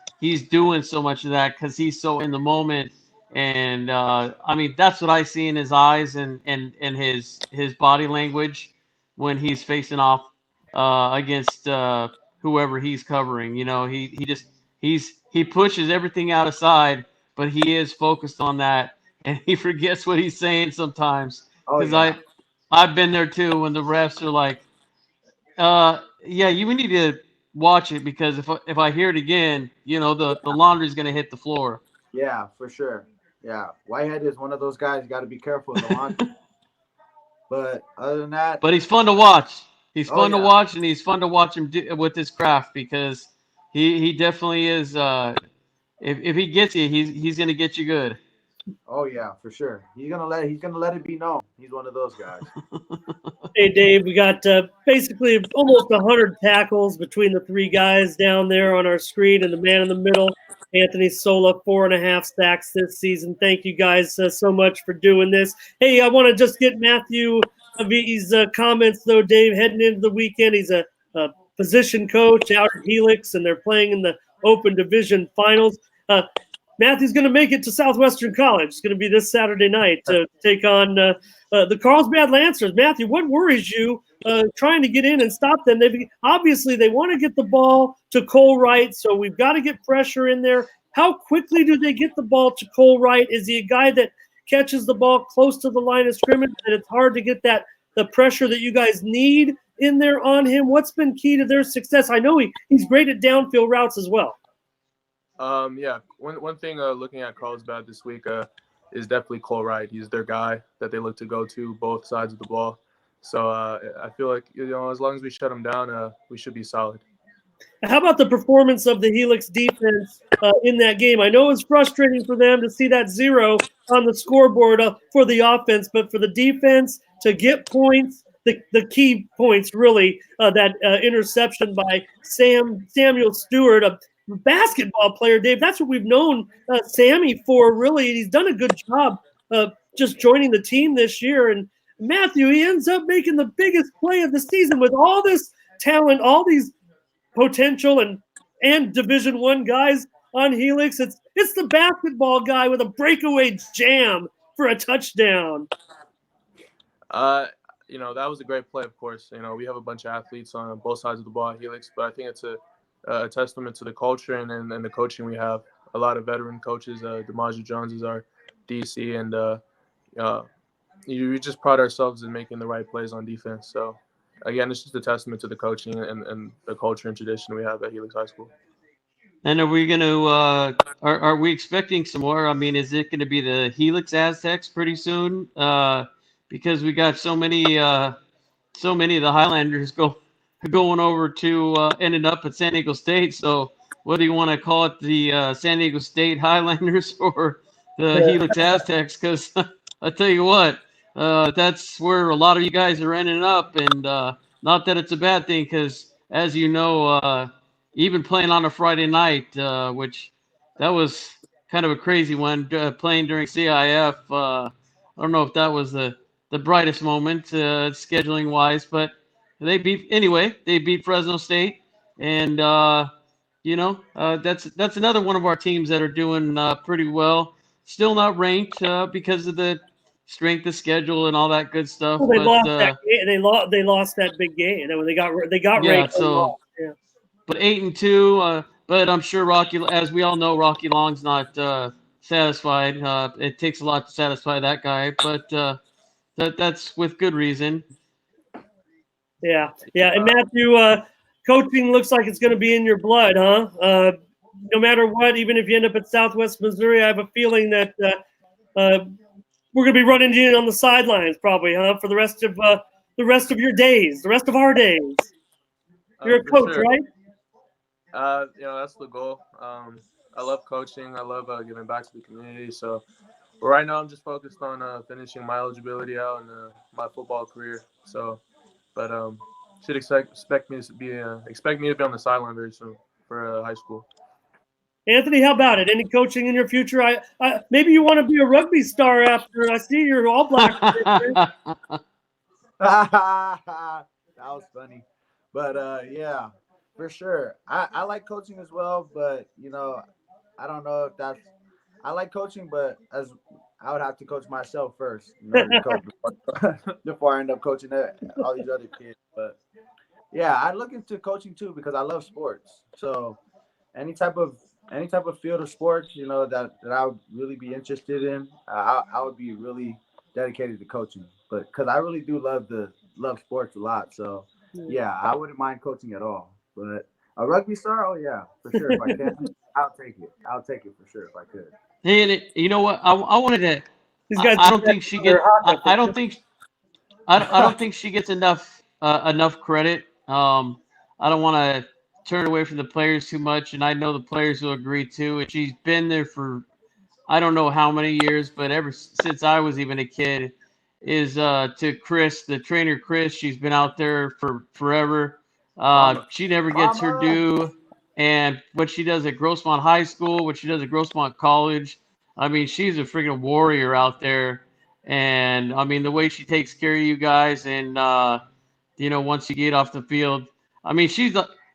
doing so much of that because he's so in the moment. And I mean, that's what I see in his eyes and his body language when he's facing off against whoever he's covering. He pushes everything out aside, but he is focused on that and he forgets what he's saying sometimes. oh Because yeah, I've been there too when the refs are like, yeah, you need to watch it because if I hear it again, the laundry's gonna hit the floor. yeah, for sure. Yeah, Whitehead is one of those guys. You got to be careful in the line. But other than that, But he's fun to watch. He's oh fun to yeah, watch, and he's fun to watch him with his craft because he definitely is. If he gets you, he's gonna get you good. oh yeah, for sure. He's gonna let it be known. He's one of those guys. Hey, Dave, we got basically almost 100 tackles between the three guys down there on our screen and the man in the middle, Anthony Sola, 4.5 sacks this season. Thank you guys so much for doing this. Hey, I want to just get Matthew Avi'i's comments, though, Dave, heading into the weekend. He's a position coach out at Helix, and they're playing in the Open Division Finals. Matthew's going to make it to Southwestern College. It's going to be this Saturday night to take on the Carlsbad Lancers. Matthew, what worries you trying to get in and stop them? Obviously, they want to get the ball to Cole Wright, so we've got to get pressure in there. How quickly do they get the ball to Cole Wright? Is he a guy that catches the ball close to the line of scrimmage and it's hard to get the pressure that you guys need in there on him? What's been key to their success? I know he's great at downfield routes as well. Yeah, one thing looking at Carlsbad this week is definitely Cole Wright. He's their guy that they look to go to both sides of the ball. So I feel like as long as we shut him down, we should be solid. How about the performance of the Helix defense in that game? I know it's frustrating for them to see that 0 on the scoreboard for the offense, but for the defense to get points, the key points really, that interception by Samuel Stewart, a basketball player, Dave. That's what we've known Sammy for, really. He's done a good job just joining the team this year. And Matthew, he ends up making the biggest play of the season with all this talent, all these potential and Division I guys on Helix. It's the basketball guy with a breakaway jam for a touchdown. That was a great play, of course. We have a bunch of athletes on both sides of the ball at Helix, but I think it's a testament to the culture and the coaching we have. A lot of veteran coaches. DeMaggio Jones is our DC, and we just pride ourselves in making the right plays on defense. So again, it's just a testament to the coaching and the culture and tradition we have at Helix High School. And are we going to are we expecting some more? I mean, is it going to be the Helix Aztecs pretty soon? Because we got so many of the Highlanders going over to ending up at San Diego State. So whether you want to call it the San Diego State Highlanders or the Helix Aztecs, because I tell you what, that's where a lot of you guys are ending up. And not that it's a bad thing, because as you know, even playing on a Friday night, which that was kind of a crazy one, playing during CIF. I don't know if that was the brightest moment scheduling wise, but they beat Fresno State, and that's another one of our teams that are doing pretty well. Still not ranked because of the strength of schedule and all that good stuff. Well, they but lost that game. They lost that big game. They got yeah, ranked. so Yeah. but 8-2. But I'm sure Rocky, as we all know, Rocky Long's not satisfied. It takes a lot to satisfy that guy, but that's with good reason. Yeah. And Matthew, coaching looks like it's going to be in your blood, huh? No matter what, even if you end up at Southwest Missouri, I have a feeling that we're going to be running you on the sidelines, probably, huh? For the rest of your days, the rest of our days. You're a coach, sure. right? That's the goal. I love coaching. I love giving back to the community. So right now I'm just focused on finishing my eligibility out and my football career. So, but should expect me to be on the sideline very soon for high school. Anthony, how about it? Any coaching in your future? I maybe you want to be a rugby star after I see you're all black. That was funny. But yeah, for sure. I like coaching as well, but I don't know if that's I like coaching, but as I would have to coach myself first, to coach before I end up coaching all these other kids. But yeah, I look into coaching too because I love sports. So any type of field of sports, that I would really be interested in, I would be really dedicated to coaching. But because I really do love sports a lot, so yeah, I wouldn't mind coaching at all. But a rugby star, oh yeah, for sure. If I can, I'll take it. I'll take it for sure if I could. Hey, you know what? I wanted to. These guys I don't think she gets. I don't think she gets enough credit. I don't want to turn away from the players too much, and I know the players will agree too. And she's been there for I don't know how many years, but ever since I was even a kid. Is to Chris, the trainer Chris. She's been out there for forever. She never gets her due. And what she does at Grossmont High School, what she does at Grossmont College, I mean, she's a freaking warrior out there. And I mean, the way she takes care of you guys, and once you get off the field, I mean,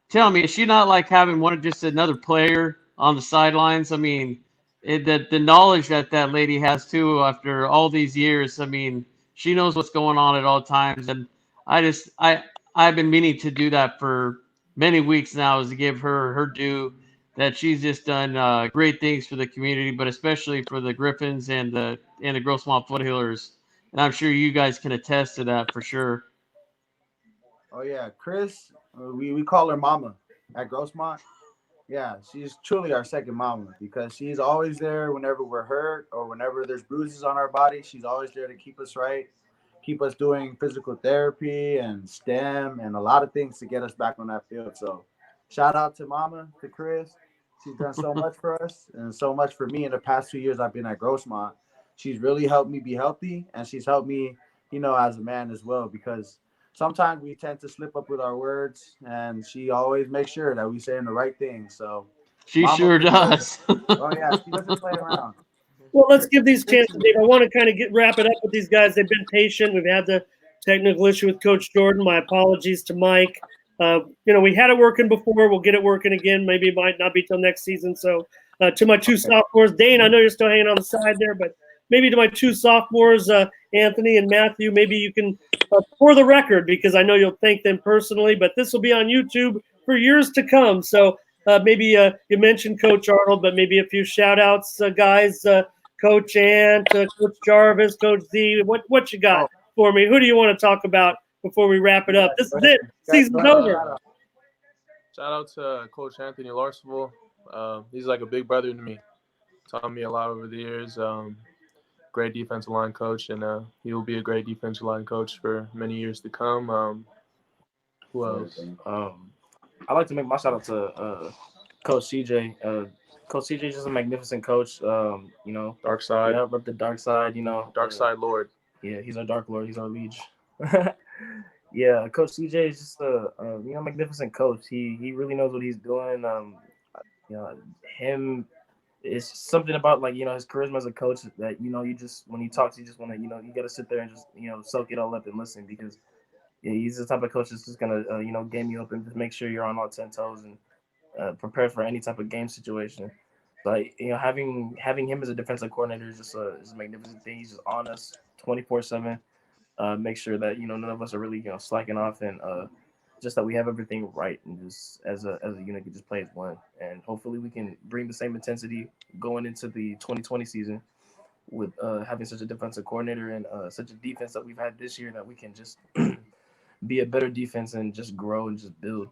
tell me, is she not like having just another player on the sidelines? I mean, the knowledge that lady has too after all these years. I mean, she knows what's going on at all times, and I've been meaning to do that for many weeks now, is to give her due. That she's just done great things for the community, but especially for the Griffins and the Grossmont Foothillers. And I'm sure you guys can attest to that for sure. Oh yeah, Chris, we call her Mama at Grossmont. Yeah, she's truly our second mama because she's always there whenever we're hurt or whenever there's bruises on our body. She's always there to keep us right, keep us doing physical therapy and STEM and a lot of things to get us back on that field. So shout out to Mama, to Chris. She's done so much for us and so much for me in the past 2 years I've been at Grossmont. She's really helped me be healthy, and she's helped me, as a man as well, because sometimes we tend to slip up with our words, and she always makes sure that we say the right thing. So she sure does. Oh yeah, she doesn't play around. Well, let's give these chances, Dave. I want to kind of wrap it up with these guys. They've been patient. We've had the technical issue with Coach Jordan. My apologies to Mike. We had it working before. We'll get it working again. Maybe it might not be till next season. So to my two sophomores, Dayne, I know you're still hanging on the side there, but maybe to my two sophomores, Anthony and Matthew, maybe you can, for the record, because I know you'll thank them personally, but this will be on YouTube for years to come. So maybe you mentioned Coach Arnold, but maybe a few shout-outs, guys, Coach Ant, Coach Jarvis, Coach Z. What you got for me? Who do you want to talk about before we wrap it up? This is it. Season's over. Shout out to Coach Anthony Larsville. He's like a big brother to me. Taught me a lot over the years. Great defensive line coach, and he will be a great defensive line coach for many years to come. Who else? I like to make my shout out to Coach CJ. Coach CJ is just a magnificent coach. You know, Dark side. Yeah, but the dark side. You know, Dark side Lord. Yeah, he's our dark lord. He's our liege. Yeah, Coach CJ is just a magnificent coach. He really knows what he's doing. You know, him. It's something about like his charisma as a coach that you just when he talks you just want to you got to sit there and just soak it all up and listen because he's the type of coach that's just gonna game you up and just make sure you're on all 10 toes and prepare for any type of game situation. But having him as a defensive coordinator is just is a magnificent thing. He's just on us 24/7. Make sure that none of us are really slacking off and just that we have everything right and just as a unit can just play as one. And hopefully we can bring the same intensity going into the 2020 season with having such a defensive coordinator and such a defense that we've had this year that we can just be a better defense and just grow and just build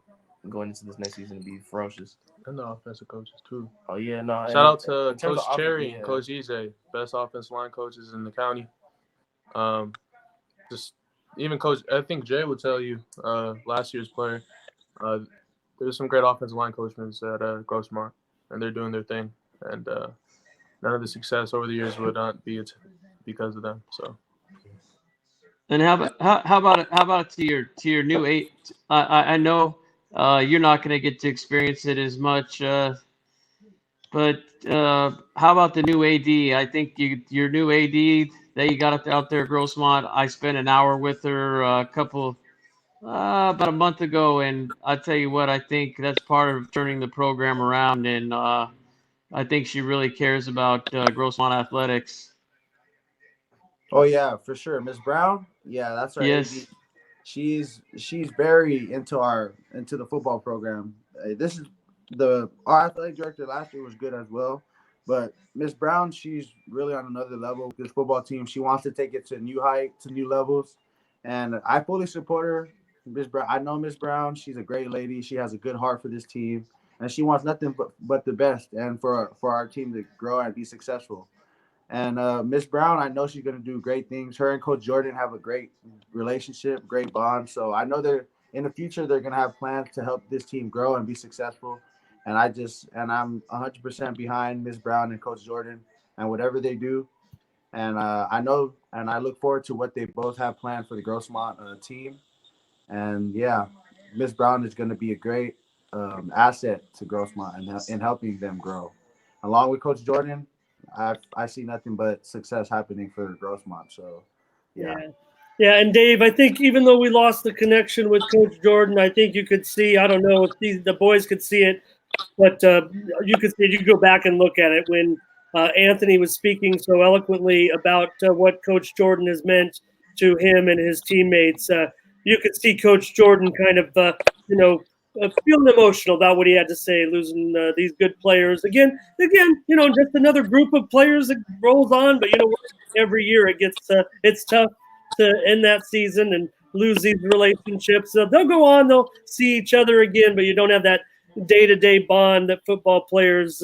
going into this next season and be ferocious. And the offensive coaches too. Oh yeah, no. Shout out to Coach Cherry and Coach Eze, best offensive line coaches in the county. Just even Coach, I think Jay would tell you, last year's player, there's some great offensive line coaches at Grossmont, and they're doing their thing. And none of the success over the years would not be because of them. So. And how about to your new eight? I know you're not going to get to experience it as much, but how about the new AD? I think your new AD that you got out there at Grossmont. I spent an hour with her about a month ago, and I tell you what, I think that's part of turning the program around, and I think she really cares about Grossmont athletics. Oh yeah, for sure, Miss Brown. Yeah, that's our yes. AD. She's very into the football program. This is our athletic director last year was good as well, but Miss Brown, she's really on another level with this football team. She wants to take it to new heights, to new levels, and I fully support her. Miss Brown, I know Miss Brown. She's a great lady. She has a good heart for this team, and she wants nothing but the best and for our team to grow and be successful. And Miss Brown, I know she's going to do great things. Her and Coach Jordan have a great relationship, great bond. So I know in the future they're going to have plans to help this team grow and be successful. And I'm 100% behind Miss Brown and Coach Jordan and whatever they do. And I know and I look forward to what they both have planned for the Grossmont team. And yeah, Miss Brown is going to be a great asset to Grossmont in helping them grow. Along with Coach Jordan, I see nothing but success happening for Grossmont. So, yeah. Yeah, and Dave, I think even though we lost the connection with Coach Jordan, I think you could see, I don't know if the boys could see it, but you could see, you could go back and look at it when Anthony was speaking so eloquently about what Coach Jordan has meant to him and his teammates. You could see Coach Jordan kind of, feeling emotional about what he had to say, losing these good players. Again, just another group of players that rolls on. But you know what? Every year it's tough to end that season and lose these relationships. So they'll go on, they'll see each other again, but you don't have that day-to-day bond that football players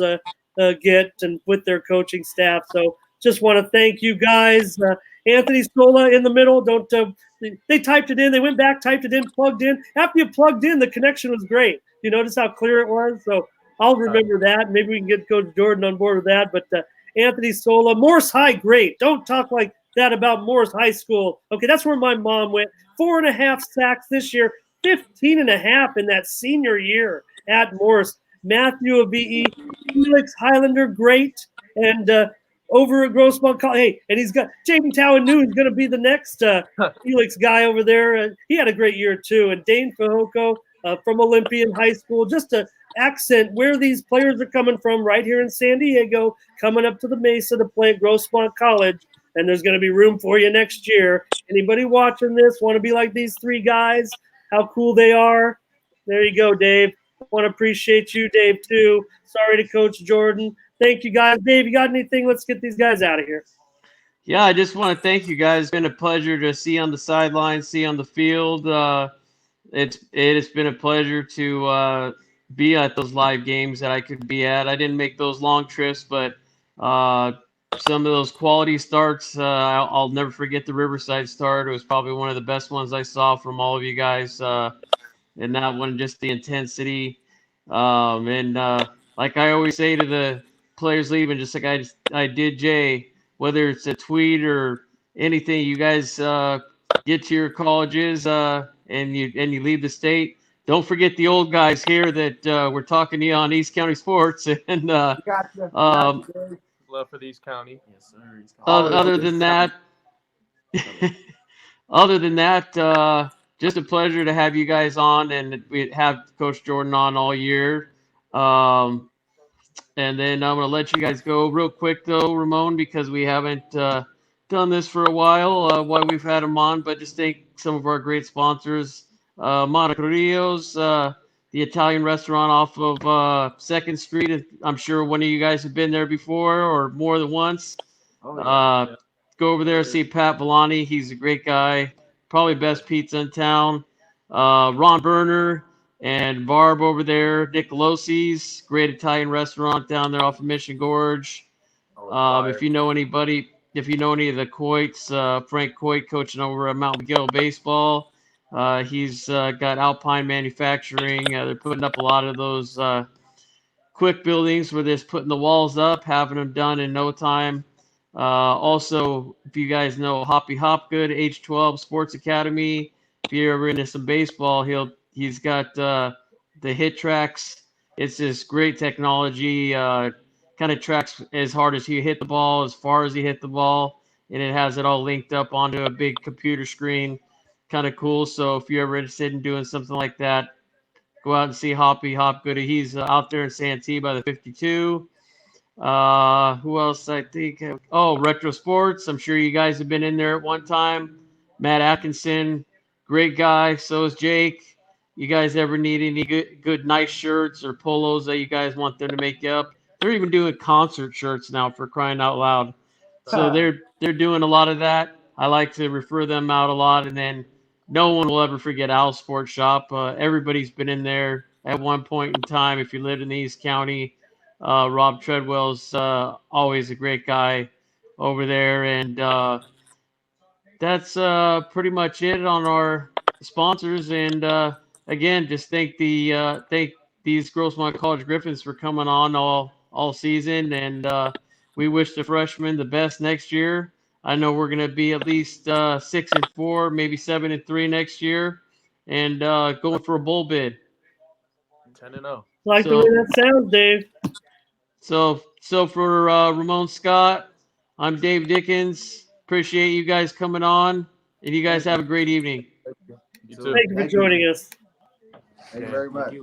get and with their coaching staff. So just want to thank you guys. Anthony Sola in the middle. They typed it in. They went back, typed it in, plugged in. After you plugged in, the connection was great. You notice how clear it was? So I'll remember that. Maybe we can get Coach Jordan on board with that. But Anthony Sola, Morse High, great. Don't talk like that about Morse High School. Okay, that's where my mom went. 4.5 sacks this year, 15.5 in that senior year at Morse. Matthew Avi'i, Felix Highlander, great. And over at Grossmont College. Hey, and he's got Jaden Towan knew he's going to be the next Felix guy over there. He had a great year too. And Dayne Fehoko from Olympian High School, just to accent where these players are coming from right here in San Diego, coming up to the Mesa to play at Grossmont College. And there's going to be room for you next year. Anybody watching this want to be like these three guys? How cool they are. There you go, Dave. I want to appreciate you, Dave, too. Sorry to Coach Jordan. Thank you, guys. Dave, you got anything? Let's get these guys out of here. Yeah, I just want to thank you guys. It's been a pleasure to see on the sidelines, see on the field. It has been a pleasure to be at those live games that I could be at. I didn't make those long trips, but some of those quality starts, I'll never forget the Riverside start. It was probably one of the best ones I saw from all of you guys. And that one, just the intensity. And like I always say to the players leaving, just like I did Jay, whether it's a tweet or anything, you guys get to your colleges and you leave the state. Don't forget the old guys here that we're talking to you on East County Sports. And We got you. Dave. Love for East County. Yes, sir. Always other good than stuff. that, other than that, just a pleasure to have you guys on, and we have Coach Jordan on all year. And then I'm going to let you guys go real quick, though, Ramon, because we haven't done this for a while we've had him on. But just thank some of our great sponsors, Monaco Rios, the Italian restaurant off of 2nd Street. I'm sure one of you guys have been there before or more than once. Oh, yeah. Go over there, see Pat Villani. He's a great guy. Probably best pizza in town. Ron Berner and Barb over there. Nicolosi's, great Italian restaurant down there off of Mission Gorge. If you know anybody, if you know any of the Coits, Frank Coit coaching over at Mount McGill Baseball. He's got Alpine Manufacturing. They're putting up a lot of those quick buildings where they're just putting the walls up, having them done in no time. Also, if you guys know Hoppy Hopgood, H12 Sports Academy, if you're ever into some baseball, he's got the hit tracks. It's this great technology. Kind of tracks as hard as he hit the ball, as far as he hit the ball, and it has it all linked up onto a big computer screen. Kind of cool. So if you're ever interested in doing something like that, go out and see Hoppy Hopgood. He's out there in Santee by the 52. Who else? I think. Oh, Retro Sports. I'm sure you guys have been in there at one time. Matt Atkinson, great guy. So is Jake. You guys ever need any good nice shirts or polos that you guys want them to make you up? They're even doing concert shirts now, for crying out loud. So they're doing a lot of that. I like to refer them out a lot, and then no one will ever forget Al's Sports Shop. Everybody's been in there at one point in time. If you live in the East County, Rob Treadwell's always a great guy over there, and that's pretty much it on our sponsors. And again, just thank these Grossmont College Griffins for coming on all season, and we wish the freshmen the best next year. I know we're going to be at least 6-4, maybe 7-3 next year, and going for a bowl bid. 10-0. Like the way that sounds, Dave. So for Ramon Scott, I'm Dave Dickens. Appreciate you guys coming on, and you guys have a great evening. You too. Thank you for joining us. Thank you very much.